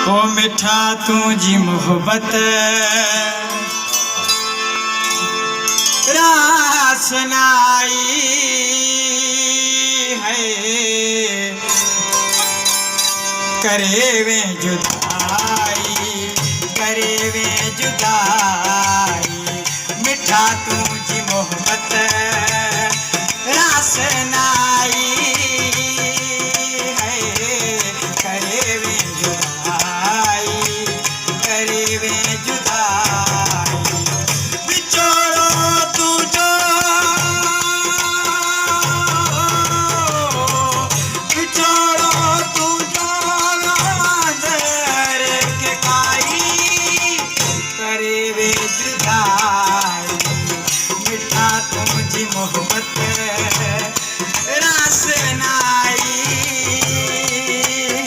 ओ मिठा तुझी मोहब्बत रास नाई है, करे वे जुदाई, करे वे जुदाई। मिठा तुझी मोहब्बत रास नाई है, करे वे जुदाई, करे वे जुदाई। बिछोड़ो तुझो, बिछोड़ो तुझो दर के काई, करे वे जुदाई। मिठा तुझी मोहब्बत रास नाई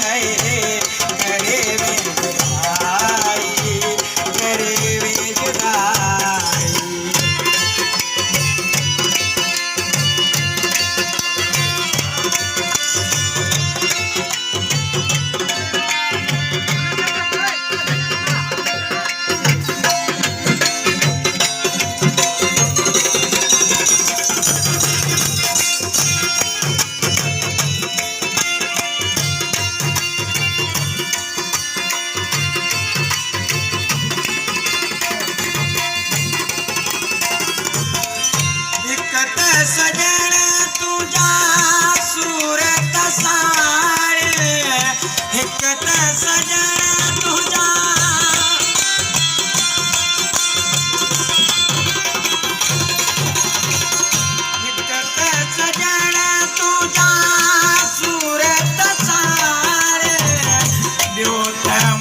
है, करे वे जुदाई, करे वे जुदाई। इकत सजण तुझा सूरत सारे, इकत सजण तुझा, इकत सजण तुझा सूरत सारे। ॿियो त